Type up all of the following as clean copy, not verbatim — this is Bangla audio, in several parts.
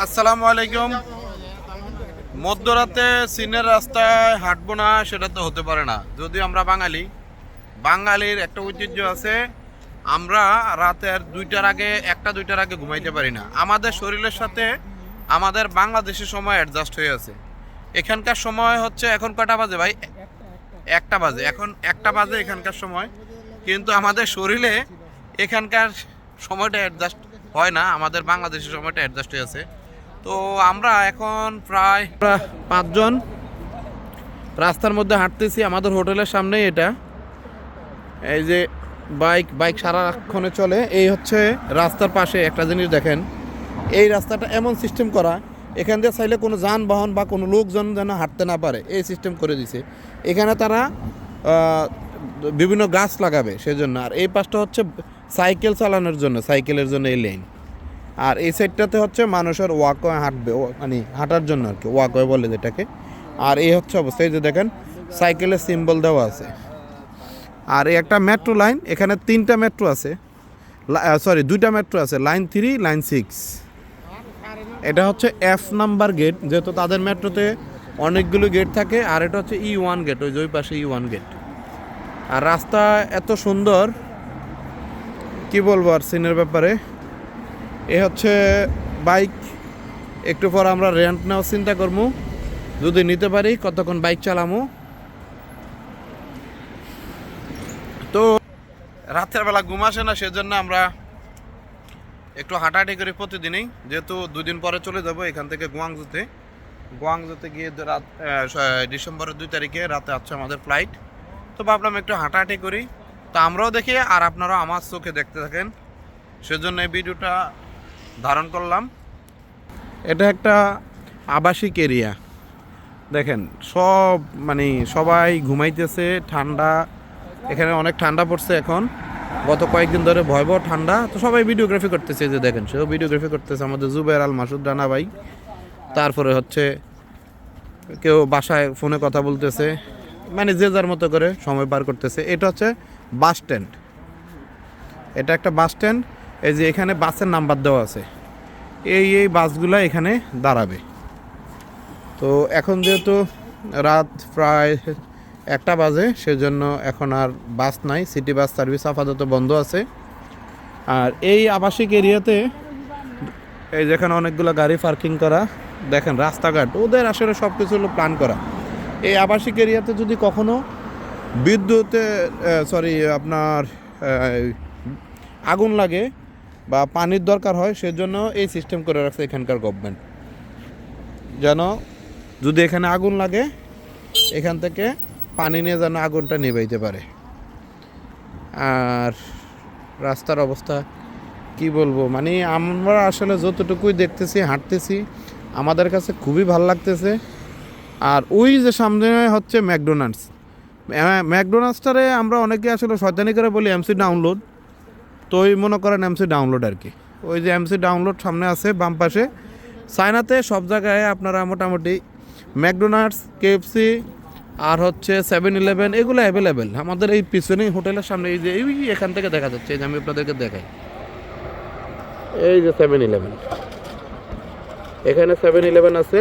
আসসালামু আলাইকুম। মধ্যরাতে চীনের রাস্তায় হাঁটবো না সেটা তো হতে পারে না। যদি আমরা বাঙালির একটা ঐতিহ্য আছে, আমরা রাতের 1টা 2টার আগে ঘুমাইতে পারি না। আমাদের শরীরের সাথে আমাদের বাংলাদেশের সময় অ্যাডজাস্ট হয়ে আছে। এখানকার সময় হচ্ছে এখন কটা বাজে ভাই? 1টা বাজে। এখন 1টা বাজে এখানকার সময়, কিন্তু আমাদের শরীরে এখানকার সময়টা অ্যাডজাস্ট হয় না, আমাদের বাংলাদেশের সময়টা অ্যাডজাস্ট হয়ে আছে। তো আমরা এখন প্রায় 5জন রাস্তার মধ্যে হাঁটতেছি। আমাদের হোটেলের সামনেই এটা। এই যে বাইক সারাক্ষণে চলে। এই হচ্ছে রাস্তার পাশে একটা জিনিস দেখেন, এই রাস্তাটা এমন সিস্টেম করা, এখান দিয়ে চাইলে কোনো যানবাহন বা কোনো লোকজন যেন হাঁটতে না পারে, এই সিস্টেম করে দিছে। এখানে তারা বিভিন্ন গাছ লাগাবে সেজন্য। আর এই পাশটা হচ্ছে সাইকেল চালানোর জন্য, সাইকেলের জন্য এই লেন। আর এই সাইডটাতে হচ্ছে মানুষের ওয়াকওয়ে হাঁটবে, মানে হাঁটার জন্য আর কি, ওয়াকওয়ে বলে যেটাকে। আর এই হচ্ছে অবস্থা, এই যে দেখেন সাইকেলের সিম্বল দেওয়া আছে। আর এই একটা মেট্রো লাইন, এখানে 3টা মেট্রো আছে, 2টা মেট্রো আছে, লাইন 3, লাইন 6। এটা হচ্ছে F নাম্বার গেট, যেহেতু তাদের মেট্রোতে অনেকগুলো গেট থাকে। আর এটা হচ্ছে E1 গেট, ওই পাশে E1 গেট। আর রাস্তা এত সুন্দর, কি বলবো আর সিনের ব্যাপারে। এ হচ্ছে বাইক। একটু পর আমরা রেন্ট নেওয়ার চিন্তা করবো, যদি নিতে পারি কতক্ষণ বাইক চালামো। তো রাতের বেলা ঘুম আসে না, সেজন্য আমরা একটু হাঁটাহাঁটি করি প্রতিদিনই। যেহেতু 2 দিন পরে চলে যাব এখান থেকে গুয়াংজুতে গিয়ে ডিসেম্বরের 2 তারিখে রাতে আছে আমাদের ফ্লাইট। তো ভাবলাম একটু হাঁটাহাঁটি করি, তো আমরাও দেখি আর আপনারাও আমার চোখে দেখতে থাকেন, সেজন্য এই ভিডিওটা ধারণ করলাম। এটা একটা আবাসিক এরিয়া, দেখেন সব মানে সবাই ঘুমাইতেছে। ঠান্ডা, এখানে অনেক ঠান্ডা পড়ছে এখন, গত কয়েকদিন ধরে ভয়াবহ ঠান্ডা। তো সবাই ভিডিওগ্রাফি করতেছে, যে দেখেন সেও ভিডিওগ্রাফি করতেছে, আমাদের জুবের আল মাসুদ রানা ভাই। তারপরে হচ্ছে কেউ বাসায় ফোনে কথা বলতেছে, মানে যে যার মতো করে সময় পার করতেছে। এটা হচ্ছে বাস স্ট্যান্ড, এটা একটা বাস স্ট্যান্ড। এই যে এখানে বাসের নাম্বার দেওয়া আছে, এই বাসগুলো এখানে দাঁড়াবে। তো এখন যেহেতু রাত প্রায় 1টা বাজে, সেজন্য এখন আর বাস নাই, সিটি বাস সার্ভিস আপাতত বন্ধ আছে। আর এই আবাসিক এরিয়াতে এই যেখানে অনেকগুলো গাড়ি পার্কিং করা, দেখেন রাস্তাঘাট, ওদের আসলে সব কিছু হলো প্ল্যান করা। এই আবাসিক এরিয়াতে যদি কখনো আপনার আগুন লাগে বা পানির দরকার হয়, সেজন্য এই সিস্টেম করে রাখছে এখানকার গভর্নমেন্ট, যেন যদি এখানে আগুন লাগে এখান থেকে পানি নিয়ে যেন আগুনটা নিভাইতে পারে। আর রাস্তার অবস্থা কি বলবো, মানে আমরা আসলে যতটুকুই দেখতেছি, হাঁটতেছি, আমাদের কাছে খুবই ভালো লাগতেছে। আর ওই যে সামনে হচ্ছে ম্যাকডোনাল্ডসটারে আমরা অনেকে আসলে শয়তানি করে বলি এমসি ডাউনলোড। তো ওই মনে করেন এমসি ডাউনলোড আর কি। ওই যে এমসি ডাউনলোড সামনে আছে বাম পাশে। চায়নাতে সব জায়গায় আপনারা মোটামুটি ম্যাকডোনাল্ডস, KFC আর হচ্ছে 7-Eleven এগুলো অ্যাভেলেবেল। আমাদের এই পিছনেই হোটেলের সামনে, এই যে এখান থেকে দেখা যাচ্ছে, এই যে আমি আপনাদেরকে দেখাই, এই যে 7-Eleven, এখানে 7-Eleven আছে।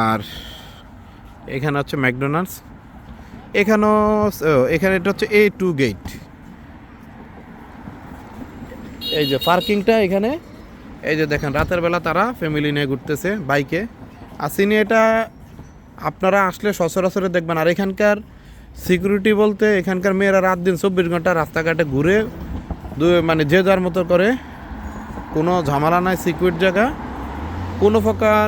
আর এখানে হচ্ছে ম্যাকডোনাল্ডস, এখানে এটা হচ্ছে A2 গেট। এই যে পার্কিংটা এখানে, এই যে দেখেন রাতের বেলা তারা ফ্যামিলি নিয়ে ঘুরতেছে বাইকে। আসিনি, এটা আপনারা আসলে সচরাচরে দেখবেন। আর এখানকার সিকিউরিটি বলতে, এখানকার মেয়েরা রাত দিন 24 ঘন্টা রাস্তাঘাটে ঘুরে, মানে যে যার মতো করে, কোনো ঝামেলা নাই, সিকিউরিটি জায়গা, কোনো প্রকার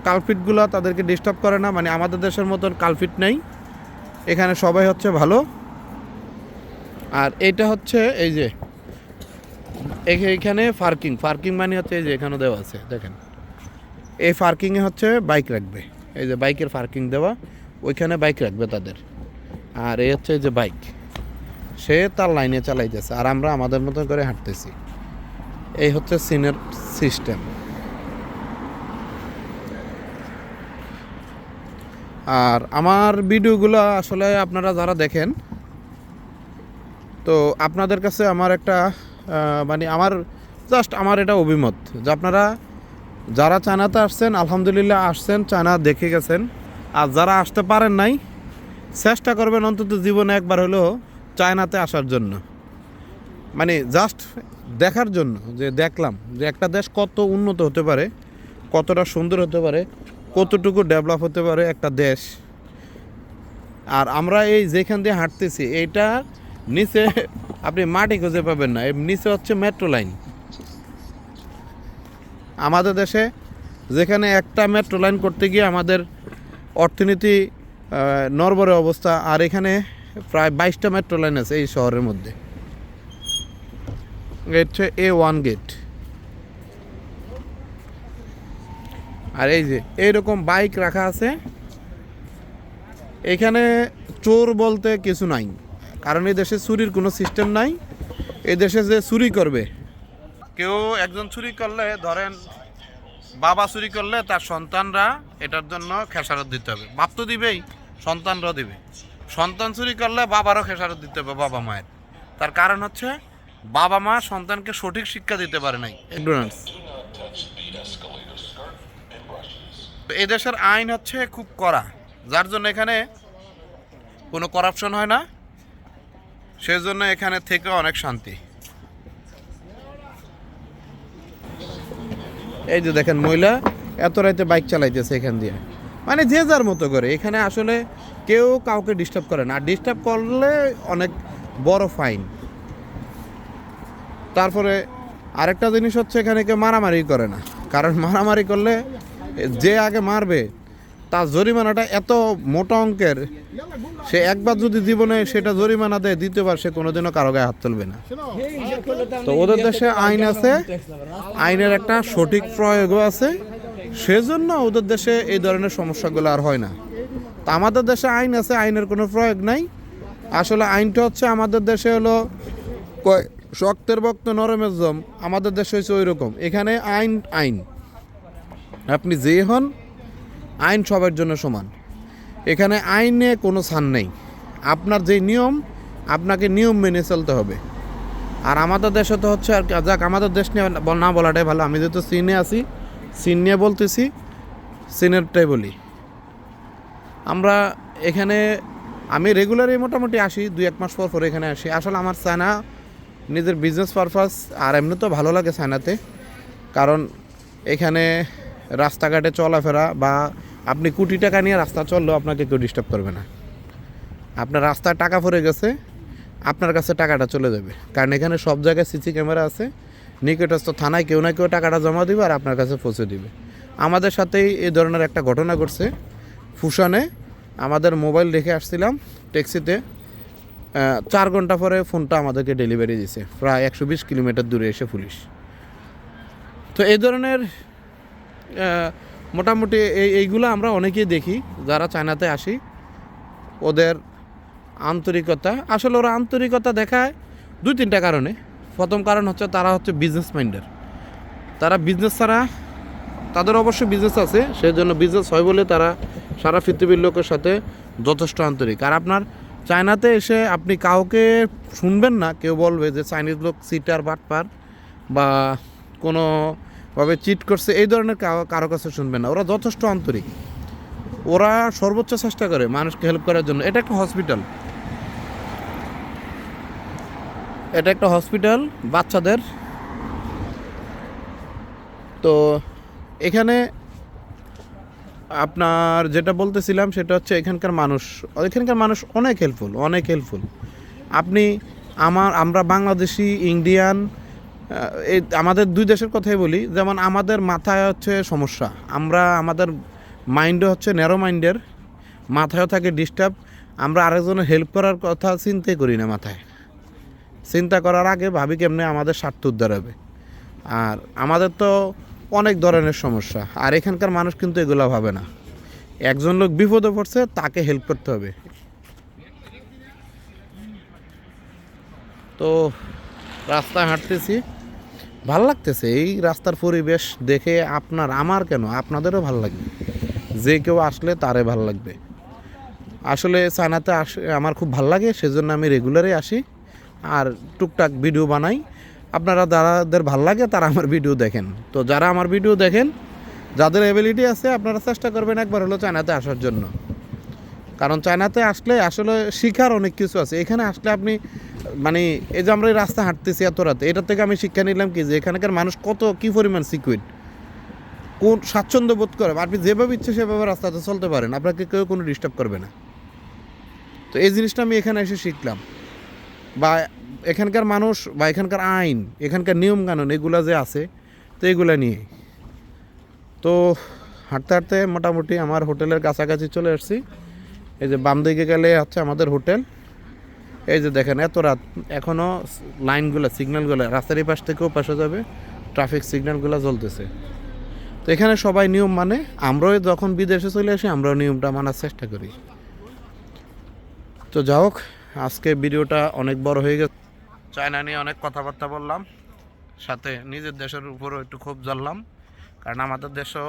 কালফিটগুলো তাদেরকে ডিস্টার্ব করে না। মানে আমাদের দেশের মতন কালফিট নেই এখানে, সবাই হচ্ছে ভালো। আর এটা হচ্ছে এই যে এইখানে পার্কিং মানে হচ্ছে এই যে এখানে দেওয়া আছে, দেখেন এই পার্কিংয়ে হচ্ছে বাইক রাখবে, এই যে বাইকের পার্কিং দেওয়া, ওইখানে বাইক রাখবে তাদের। আর এই হচ্ছে এই যে বাইক, সে তার লাইনে চালাইতেছে, আর আমরা আমাদের মতো করে হাঁটতেছি। এই হচ্ছে সিনের সিস্টেম। আর আমার ভিডিওগুলো আসলে আপনারা যারা দেখেন, তো আপনাদের কাছে আমার একটা মানে আমার জাস্ট আমার এটা অভিমত যে আপনারা যারা চায়নাতে আসছেন আলহামদুলিল্লাহ আসছেন, চায়না দেখে গেছেন। আর যারা আসতে পারেন নাই, চেষ্টা করবেন অন্তত জীবনে একবার হলেও চায়নাতে আসার জন্য, মানে জাস্ট দেখার জন্য, যে দেখলাম যে একটা দেশ কত উন্নত হতে পারে, কতটা সুন্দর হতে পারে, কতটুকু ডেভেলপ হতে পারে একটা দেশ। আর আমরা এই যেখান দিয়ে হাঁটতেছি এইটা নিচে আপনি মাটি খুঁজে পাবেন না, এর নিচে হচ্ছে মেট্রো লাইন। আমাদের দেশে যেখানে একটা মেট্রো লাইন করতে গিয়ে আমাদের অর্থনীতি নড়বড়ে অবস্থা, আর এখানে প্রায় 22টা মেট্রো লাইন আছে এই শহরের মধ্যে। হচ্ছে A1 গেট। আর এই যে এইরকম বাইক রাখা আছে। এখানে চোর বলতে কিছু নাই, কারণ এই দেশে চুরির কোনো সিস্টেম নাই। এই দেশে যে চুরি করবে, কেউ একজন চুরি করলে, ধরেন বাবা চুরি করলে তার সন্তানরা এটার জন্য খেসারত দিতে হবে। বাপ তো দিবেই, সন্তানরাও দিবে। সন্তান চুরি করলে বাবারও খেসারত দিতে হবে বাবা মায়ের। তার কারণ হচ্ছে বাবা মা সন্তানকে সঠিক শিক্ষা দিতে পারে নাই, ইগনোরেন্স। এই দেশের আইন হচ্ছে খুব কড়া, যার জন্য এখানে কোনো করাপশন হয় না, সেই জন্য এখানে থেকে অনেক শান্তি। এই যে দেখেন মহিলা এত রাইতে বাইক চালাইতেছে এখান দিয়ে, মানে যে যার মতো করে। এখানে আসলে কেউ কাউকে ডিস্টার্ব করে না, আর ডিস্টার্ব করলে অনেক বড় ফাইন। তারপরে আরেকটা জিনিস হচ্ছে এখানে কেউ মারামারি করে না, কারণ মারামারি করলে যে আগে মারবে তার জরিমানাটা এত মোটা অঙ্কের, সে একবার যদি জীবনে সেটা জরিমানা দেয়, দ্বিতীয়বার সে কোনোদিনও কারো গায়ে হাত তুলবে না। তো ওদের দেশে আইন আছে, আইনের একটা সঠিক প্রয়োগও আছে, সেজন্য ওদের দেশে এই ধরনের সমস্যাগুলো আর হয় না। তা আমাদের দেশে আইন আছে, আইনের কোনো প্রয়োগ নাই। আসলে আইনটা হচ্ছে আমাদের দেশে হলো শক্তের বক্ত নরমের জম, আমাদের দেশে হচ্ছে ওই রকম। এখানে আইন আইন, আপনি যে হন আইন সবার জন্য সমান। এখানে আইনে কোনো ছাড় নেই, আপনার যেই নিয়ম আপনাকে নিয়ম মেনে চলতে হবে। আর আমাদের দেশে তো হচ্ছে, আর যাক আমাদের দেশ নিয়ে না বলাটাই ভালো। আমি যেহেতু চীনে আছি, চীন নিয়ে বলতেছি, চীনেরটাই বলি। আমরা এখানে, আমি রেগুলারই মোটামুটি আসি, 2-1 মাস পর এখানে আসি। আসলে আমার চায়না নিজের বিজনেস পারপাস, আর এমনি তো ভালো লাগে চায়নাতে, কারণ এখানে রাস্তাঘাটে চলাফেরা বা আপনি কোটি টাকা নিয়ে রাস্তা চললেও আপনাকে কেউ ডিস্টার্ব করবে না। আপনার রাস্তায় টাকা পড়ে গেছে, আপনার কাছে টাকাটা চলে যাবে, কারণ এখানে সব জায়গায় সিসি ক্যামেরা আছে। নিকটস্থ থানায় কেউ না কেউ টাকাটা জমা দিবে আর আপনার কাছে পৌঁছে দিবে। আমাদের সাথেই এই ধরনের একটা ঘটনা ঘটছে। ফুসানে আমাদের মোবাইল রেখে আসছিলাম ট্যাক্সিতে, 4 ঘন্টা পরে ফোনটা আমাদেরকে ডেলিভারি দিয়েছে, প্রায় 120 কিলোমিটার দূরে এসে পুলিশ। তো এই ধরনের মোটামুটি এইগুলো আমরা অনেকেই দেখি যারা চায়নাতে আসি। ওদের আন্তরিকতা, আসলে ওরা আন্তরিকতা দেখায় 2-3টা কারণে। প্রথম কারণ হচ্ছে তারা হচ্ছে বিজনেস মাইন্ডের, তারা বিজনেস ছাড়া, তাদের অবশ্যই বিজনেস আছে, সেই জন্য বিজনেস হয় বলে তারা সারা পৃথিবীর লোকের সাথে যথেষ্ট আন্তরিক। আর আপনার চায়নাতে এসে আপনি কাউকে শুনবেন না কেউ বলবে যে চাইনিজ লোক চিটার বাটপার বা কোনোভাবে চিট করছে, এই ধরনের কারো কাছে শুনবেন না। ওরা যথেষ্ট আন্তরিক, ওরা সর্বোচ্চ চেষ্টা করে মানুষকে হেল্প করার জন্য। এটা একটা হসপিটাল, এটা একটা হসপিটাল বাচ্চাদের। তো এখানে আপনার যেটা বলতেছিলাম সেটা হচ্ছে এখানকার মানুষ অনেক হেল্পফুল। আপনি আমরা বাংলাদেশি, ইন্ডিয়ান, এই আমাদের 2 দেশের কথাই বলি। যেমন আমাদের মাথায় হচ্ছে সমস্যা, আমাদের মাইন্ডও হচ্ছে ন্যারো মাইন্ডের, মাথায়ও থাকে ডিস্টার্ব। আমরা আরেকজনের হেল্প করার কথা চিন্তাই করি না, মাথায় চিন্তা করার আগে ভাবি কেমনে আমাদের স্বার্থ উদ্ধার হবে। আর আমাদের তো অনেক ধরনের সমস্যা, আর এখানকার মানুষ কিন্তু এগুলো ভাবে না। একজন লোক বিপদে পড়ছে, তাকে হেল্প করতে হবে। তো রাস্তায় হাঁটতেছি, ভাল লাগতেছে। এই রাস্তার পরিবেশ দেখে আমার কেন, আপনাদেরও ভাল লাগবে। যে কেউ আসলে তারে ভাল লাগবে। আসলে চায়নাতে আমার খুব ভাল লাগে, সেজন্য আমি রেগুলারই আসি আর টুকটাক ভিডিও বানাই। আপনারা যাদের ভাল লাগে তারা আমার ভিডিও দেখেন। তো যারা আমার ভিডিও দেখেন, যাদের অ্যাবিলিটি আছে, আপনারা চেষ্টা করবেন একবার হলো চায়নাতে আসার জন্য। কারণ চায়নাতে আসলে আসলে শিখার অনেক কিছু আছে। এখানে আসলে আপনি মানে এই যে আমরা এই রাস্তা হাঁটতেছি এত রাতে, এটার থেকে আমি শিক্ষা নিলাম কি যে এখানকার মানুষ কত কী পরিমাণ সিকিউর, কোন স্বাচ্ছন্দ্য বোধ করে। আপনি যেভাবে ইচ্ছে সেভাবে রাস্তাতে চলতে পারেন, আপনাকে কেউ কোনো ডিস্টার্ব করবে না। তো এই জিনিসটা আমি এখানে এসে শিখলাম। বা এখানকার মানুষ বা এখানকার আইন, এখানকার নিয়মকানুন এগুলো যে আছে, তো এগুলো নিয়ে। তো হাঁটতে হাঁটতে মোটামুটি আমার হোটেলের কাছাকাছি চলে আসছি। এই যে বাম দিকে গেলে হচ্ছে আমাদের হোটেল। এই যে দেখেন এত রাত এখনও লাইনগুলো, সিগন্যালগুলো রাস্তার এই পাশ থেকেও পাশে যাবে, ট্রাফিক সিগন্যালগুলো জ্বলতেছে। তো এখানে সবাই নিয়ম মানে, আমরাও যখন বিদেশে চলে আসি আমরাও নিয়মটা মানার চেষ্টা করি। তো যাই হোক, আজকে ভিডিওটা অনেক বড় হয়ে গেছে। চায়না নিয়ে অনেক কথাবার্তা বললাম, সাথে নিজের দেশের উপরও একটু ক্ষোভ জ্বাললাম। কারণ আমাদের দেশেও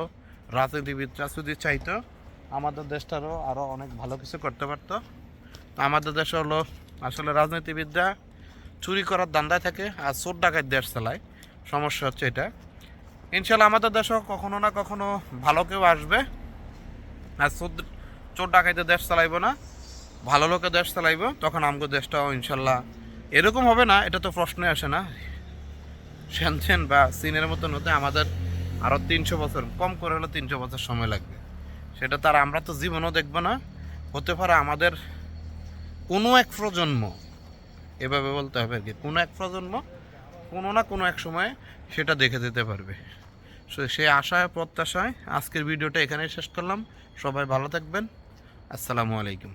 রাজনীতিবিদরা যদি চাইতো আমাদের দেশটারও আরও অনেক ভালো কিছু করতে পারতো। আমাদের দেশে হলো আসলে রাজনীতিবিদরা চুরি করার ধান্দায় থাকে আর চোর ডাকাত দেশ চালায়। সমস্যা হচ্ছে এটা। ইনশাল্লাহ আমাদের দেশেও কখনো না কখনো ভালো কেউ আসবে, আর চোর ডাকাইতে দেশ চালাইব না, ভালো লোকে দেশ চালাইব। তখন আমাদের দেশটাও ইনশাল্লাহ এরকম হবে না, এটা তো প্রশ্নই আসে না। শ্যানচেন বা চীনের মতন হতে আমাদের আরও 300 বছর, কম করে হলে 300 বছর সময় লাগবে। সেটা তার আমরা তো জীবনও দেখব না। হতে পারে আমাদের কোনো এক প্রজন্ম, এভাবে বলতে হবে আর কি, কোনো এক প্রজন্ম কোনো না কোনো এক সময় সেটা দেখে যেতে পারবে। সেই আশায় প্রত্যাশায় আজকের ভিডিওটা এখানেই শেষ করলাম। সবাই ভালো থাকবেন। আসসালামু আলাইকুম।